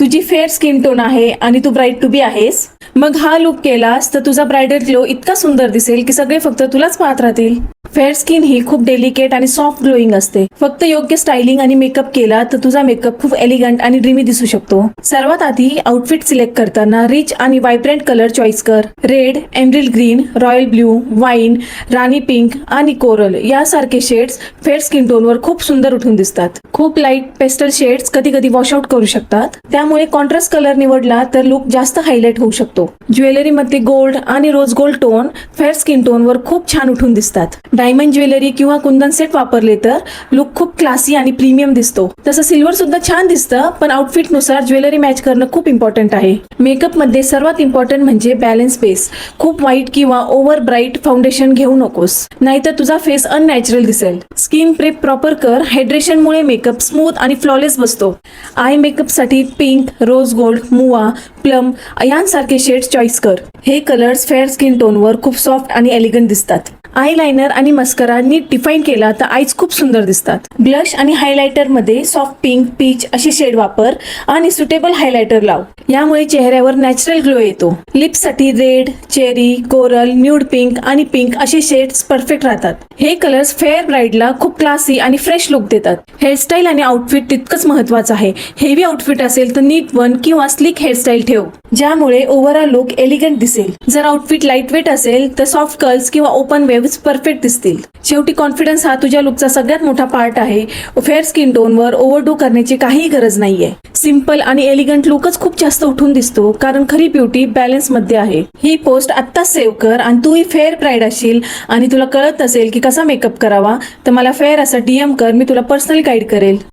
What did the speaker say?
तुझी fair skin tone आहे आणि तू ब्राईट टू बी आहेस, मग हा लुक केलास तर तुझा ब्रायडल ग्लो इतका सुंदर दिसेल की सगळे फक्त तुलाच पाहत राहतील. फेअर स्किन ही खूप डेलिकेट आणि सॉफ्ट ग्लोईंग असते. फक्त योग्य स्टायलिंग आणि मेकअप केला तर तुझा मेकअप खूप एलिगंट आणि ड्रीमी दिसू शकतो. सर्वात आधी आउटफिट सिलेक्ट करताना रिच आणि व्हायब्रंट कलर चॉईस कर. Red, emerald green, royal blue, wine, राणी पिंक आणि कोरल यासारखे शेड्स फेअर स्किन टोनवर खूप सुंदर उठून दिसतात. खूप लाईट पेस्टल शेड्स कधी कधी वॉशआउट करू शकतात, त्यामुळे कॉन्ट्रास्ट कलर निवडला तर लुक जास्त हायलाइट होऊ शकतो. ज्वेलरीमध्ये गोल्ड आणि rose gold tone fair skin टोनवर खूप छान उठून दिसतात. डायमंड ज्वेलरी किंवा कुंदन सेट वापरले तर लुक खूप क्लासी आणि प्रीमियम दिसतो. तसं सिल्वर सुद्धा छान दिसतं, पण आउटफिट नुसार ज्वेलरी मॅच करणं खूप इम्पॉर्टंट आहे. मेकअप मध्ये सर्वात इम्पॉर्टंट म्हणजे बॅलन्स बेस. खूप व्हाईट किंवा ओव्हर ब्राईट फाउंडेशन घेऊ नकोस, नाहीतर तुझा फेस अननॅचरल दिसेल. स्किन प्रेप प्रॉपर कर. हायड्रेशनमुळे मेकअप स्मूथ आणि फ्लॉलेस बसतो. आय मेकअप साठी पिंक, रोज गोल्ड, मुवा, प्लम यांसारखे शेड्स चॉईस कर. हे कलर्स फेअर स्किन टोनवर खूप सॉफ्ट आणि एलिगंट दिसतात. आय लायनर आणि मस्करा नीट डिफाईन केला तर आईज खूप सुंदर दिसतात. ब्लश आणि हायलायटर मध्ये सॉफ्ट पिंक, पीच अशी शेड वापर आणि सुटेबल हायलायटर लाव. यामुळे चेहऱ्यावर नॅचरल ग्लो येतो. लिप्स साठी red, cherry, coral, nude pink आणि पिंक असे शेड्स परफेक्ट राहतात. हे कलर्स फेअर ब्राईडला खूप क्लासी आणि फ्रेश लुक देतात. हेअरस्टाईल आणि आउटफिट तितकंच महत्वाचं आहे. हेवी आउटफिट असेल तर नीट वन किंवा स्लिक हेअरस्टाईल ठेव, ज्यामुळे ओव्हरऑल लुक एलिगंट दिसेल. जर आउटफिट लाईट वेट असेल तर सॉफ्ट कर्ल्स किंवा ओपन वेव्स परफेक्ट दिसतील. शेवटी कॉन्फिडन्स हा तुझ्या लुकचा सगळ्यात मोठा पार्ट आहे. फेअर स्किन टोनवर ओव्हरडू करण्याची काहीही गरज नाहीये. सिंपल आणि एलिगंट लुकच खूप जास्त उठून दिसतो, कारण खरी ब्युटी बॅलन्स मध्ये आहे. ही पोस्ट आत्ताच सेव्ह कर आणि तूही फेअर ब्राईड असशील आणि तुला कळत असेल की कसा मेकअप करावा तर मला फेअर असा DM कर, मी तुला पर्सनली गाईड करेल.